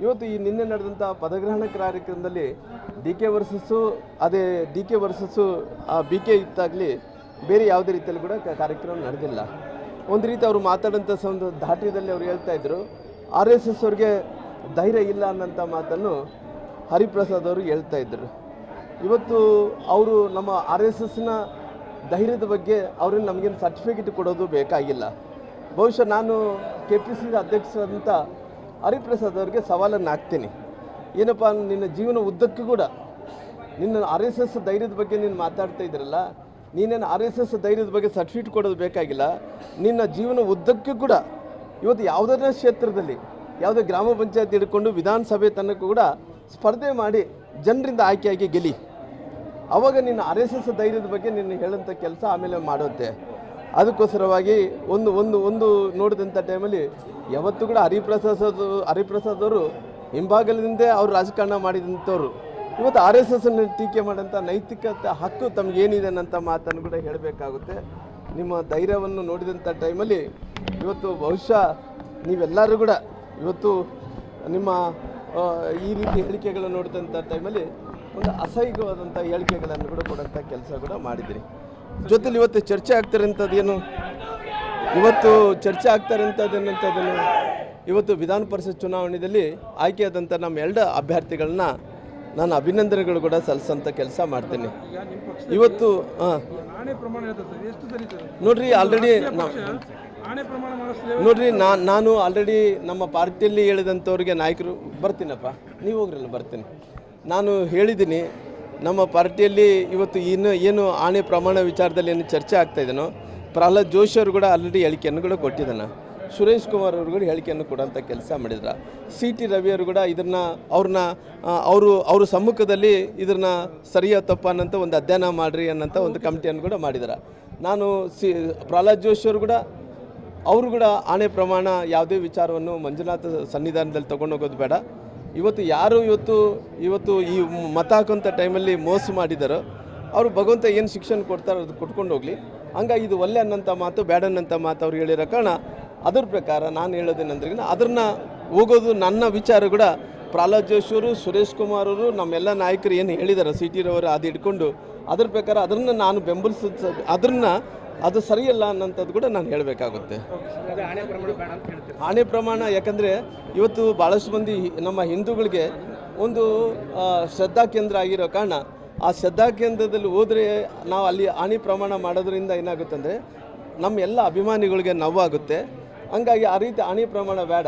ಇವತ್ತು ಈ ನಿನ್ನೆ ನಡೆದಂಥ ಪದಗ್ರಹಣ ಕಾರ್ಯಕ್ರಮದಲ್ಲಿ D K versus B K ಇತ್ತಾಗಲಿ ಬೇರೆ ಯಾವುದೇ ರೀತಿಯಲ್ಲಿ ಕೂಡ ಕಾರ್ಯಕ್ರಮ ನಡೆದಿಲ್ಲ. ಒಂದು ರೀತಿ ಅವರು ಮಾತಾಡೋಂಥ ಒಂದು ಧಾಟಿಯಲ್ಲಿ ಅವರು ಹೇಳ್ತಾಯಿದ್ರು ಆರ್ ಎಸ್ ಎಸ್ ಅವ್ರಿಗೆ ಧೈರ್ಯ ಇಲ್ಲ ಅನ್ನೋಂಥ ಮಾತನ್ನು ಹರಿಪ್ರಸಾದ್ ಅವರು ಹೇಳ್ತಾಯಿದ್ರು. ಇವತ್ತು ಅವರು ನಮ್ಮ ಆರ್ ಎಸ್ ಎಸ್ನ ಧೈರ್ಯದ ಬಗ್ಗೆ ಅವ್ರಿಗೆ ನಮಗೇನು ಸರ್ಟಿಫಿಕೇಟ್ ಕೊಡೋದು ಬೇಕಾಗಿಲ್ಲ. ಬಹುಶಃ ನಾನು KPCC ಅಧ್ಯಕ್ಷರಾದಂಥ ಹರಿಪ್ರಸಾದ್ ಅವರಿಗೆ ಸವಾಲನ್ನು ಹಾಕ್ತೀನಿ. ಏನಪ್ಪ, ನಿನ್ನ ಜೀವನ ಉದ್ದಕ್ಕೂ ಕೂಡ ನಿನ್ನ ಆರ್ ಎಸ್ ಎಸ್ ಧೈರ್ಯದ ಬಗ್ಗೆ ನೀನು ಮಾತಾಡ್ತಾ ಇದ್ರಲ್ಲ, ನೀನೇನು ಆರ್ ಎಸ್ ಎಸ್ ಧೈರ್ಯದ ಬಗ್ಗೆ ಸರ್ಟಿಫಿಕೇಟ್ ಕೊಡೋದು ಬೇಕಾಗಿಲ್ಲ. ನಿನ್ನ ಜೀವನ ಉದ್ದಕ್ಕೂ ಕೂಡ ಇವತ್ತು ಯಾವುದರ ಕ್ಷೇತ್ರದಲ್ಲಿ ಯಾವುದೇ ಗ್ರಾಮ ಪಂಚಾಯತ್ ಹಿಡ್ಕೊಂಡು ವಿಧಾನಸಭೆ ತನಕ ಕೂಡ ಸ್ಪರ್ಧೆ ಮಾಡಿ ಜನರಿಂದ ಆಯ್ಕೆಯಾಗಿ ಗೆಲ್ಲಿ. ಆವಾಗ ನಿನ್ನ ಆರ್ ಎಸ್ ಎಸ್ ಧೈರ್ಯದ ಬಗ್ಗೆ ನಿನ್ನ ಹೇಳೋಂಥ ಕೆಲಸ ಆಮೇಲೆ ಮಾಡುತ್ತೆ. ಅದಕ್ಕೋಸ್ಕರವಾಗಿ ಒಂದು ನೋಡಿದಂಥ ಟೈಮಲ್ಲಿ ಯಾವತ್ತೂ ಕೂಡ ಹರಿಪ್ರಸಾದ್ ಅವರು ಹಿಂಭಾಗದಿಂದ ಅವರು ರಾಜಕಾರಣ ಮಾಡಿದಂಥವ್ರು. ಇವತ್ತು ಆರ್ ಎಸ್ ಎಸ್ಸನ್ನು ಟೀಕೆ ಮಾಡೋಂಥ ನೈತಿಕತೆ ಹಕ್ಕು ತಮಗೇನಿದೆ ಅನ್ನೋಂಥ ಮಾತನ್ನು ಕೂಡ ಹೇಳಬೇಕಾಗುತ್ತೆ. ನಿಮ್ಮ ಧೈರ್ಯವನ್ನು ನೋಡಿದಂಥ ಟೈಮಲ್ಲಿ ಇವತ್ತು ಬಹುಶಃ ನೀವೆಲ್ಲರೂ ಕೂಡ ಇವತ್ತು ನಿಮ್ಮ ಈ ರೀತಿ ಹೇಳಿಕೆಗಳನ್ನು ನೋಡಿದಂಥ ಟೈಮಲ್ಲಿ ಒಂದು ಅಸಹ್ಯವಾದಂಥ ಹೇಳಿಕೆಗಳನ್ನು ಕೂಡ ಕೊಡೋಂಥ ಕೆಲಸ ಕೂಡ ಮಾಡಿದಿರಿ. ಜೊತೆಲಿ ಇವತ್ತು ಚರ್ಚೆ ಆಗ್ತಾರಂಥದ್ದೇನು ಇವತ್ತು ವಿಧಾನ ಪರಿಷತ್ ಚುನಾವಣೆಯಲ್ಲಿ ಆಯ್ಕೆಯಾದಂಥ ನಮ್ಮ ಎರಡು ಅಭ್ಯರ್ಥಿಗಳನ್ನ ನಾನು ಅಭಿನಂದನೆಗಳು ಕೂಡ ಸಲ್ಲಿಸೋಂಥ ಕೆಲಸ ಮಾಡ್ತೀನಿ. ಇವತ್ತು ನೋಡ್ರಿ ನಾನು ಆಲ್ರೆಡಿ ನಮ್ಮ ಪಾರ್ಟಿಯಲ್ಲಿ ಹೇಳಿದಂಥವ್ರಿಗೆ ನಾಯಕರು ಬರ್ತೀನಪ್ಪ, ನೀವು ಹೋಗ್ರಲ್ಲ, ಬರ್ತೀನಿ. ನಾನು ಹೇಳಿದ್ದೀನಿ ನಮ್ಮ ಪಾರ್ಟಿಯಲ್ಲಿ ಇವತ್ತು ಏನು ಆಣೆ ಪ್ರಮಾಣ ವಿಚಾರದಲ್ಲಿ ಏನು ಚರ್ಚೆ ಆಗ್ತಾಯಿದ್ದೇನೋ, ಪ್ರಹ್ಲಾದ್ ಜೋಶಿ ಅವರು ಕೂಡ ಆಲ್ರೆಡಿ ಹೇಳಿಕೆಯನ್ನು ಕೂಡ ಕೊಟ್ಟಿದ್ದಾನೆ. ಸುರೇಶ್ ಕುಮಾರ್ ಅವರು ಕೂಡ ಹೇಳಿಕೆಯನ್ನು ಕೊಡೋಂಥ ಕೆಲಸ ಮಾಡಿದ್ರು. CT ರವಿಯವರು ಕೂಡ ಅವ್ರ ಸಮ್ಮುಖದಲ್ಲಿ ಇದನ್ನ ಸರಿಯೋ ತಪ್ಪ ಅನ್ನೋಂಥ ಒಂದು ಅಧ್ಯಯನ ಮಾಡಿರಿ ಅನ್ನೋಂಥ ಒಂದು ಕಮಿಟಿಯನ್ನು ಕೂಡ ಮಾಡಿದ್ದಾರೆ. ನಾನು ಪ್ರಹ್ಲಾದ್ ಜೋಶಿ ಅವರು ಕೂಡ ಆಣೆ ಪ್ರಮಾಣ ಯಾವುದೇ ವಿಚಾರವನ್ನು ಮಂಜುನಾಥ ಸನ್ನಿಧಾನದಲ್ಲಿ ತೊಗೊಂಡೋಗೋದು ಬೇಡ. ಇವತ್ತು ಯಾರು ಇವತ್ತು ಈ ಮತ ಹಾಕೋಂಥ ಟೈಮಲ್ಲಿ ಮೋಸ ಮಾಡಿದಾರೋ ಅವರು ಭಗವಂತ ಏನು ಶಿಕ್ಷಣ ಕೊಡ್ತಾರೋ ಅದು ಕೊಟ್ಕೊಂಡು ಹೋಗಲಿ. ಹಂಗಾಗಿ ಇದು ಒಳ್ಳೆ ಅನ್ನೋಂಥ ಮಾತು ಬೇಡ ಅನ್ನೋಂಥ ಮಾತು ಅವ್ರು ಹೇಳಿರೋ ಕಾರಣ ಅದ್ರ ಪ್ರಕಾರ ನಾನು ಹೇಳೋದೇನಂದ್ರೆ ಅದನ್ನು ಹೋಗೋದು ನನ್ನ ವಿಚಾರ ಕೂಡ ಪ್ರಹ್ಲಾದ್ ಜೋಶಿ ಅವರು, ಸುರೇಶ್ ಕುಮಾರ್ ಅವರು, ನಮ್ಮೆಲ್ಲ ನಾಯಕರು ಏನು ಹೇಳಿದ್ದಾರೆ CT ರವರು ಅದು ಹಿಡ್ಕೊಂಡು ಅದ್ರ ಪ್ರಕಾರ ಅದನ್ನು ನಾನು ಅದು ಸರಿಯಲ್ಲ ಅನ್ನೋಂಥದ್ದು ಕೂಡ ನಾನು ಹೇಳಬೇಕಾಗುತ್ತೆ. ಆಣೆ ಪ್ರಮಾಣ ಯಾಕಂದರೆ ಇವತ್ತು ಭಾಳಷ್ಟು ಮಂದಿ ನಮ್ಮ ಹಿಂದೂಗಳಿಗೆ ಒಂದು ಶ್ರದ್ಧಾ ಕೇಂದ್ರ ಆಗಿರೋ ಕಾರಣ ಆ ಶ್ರದ್ಧಾ ಕೇಂದ್ರದಲ್ಲಿ ಹೋದರೆ ನಾವು ಅಲ್ಲಿ ಆಣೆ ಪ್ರಮಾಣ ಮಾಡೋದ್ರಿಂದ ಏನಾಗುತ್ತೆ ಅಂದರೆ ನಮ್ಮ ಎಲ್ಲ ಅಭಿಮಾನಿಗಳಿಗೆ ನೋವಾಗುತ್ತೆ. ಹಂಗಾಗಿ ಆ ರೀತಿ ಆಣೆ ಪ್ರಮಾಣ ಬೇಡ.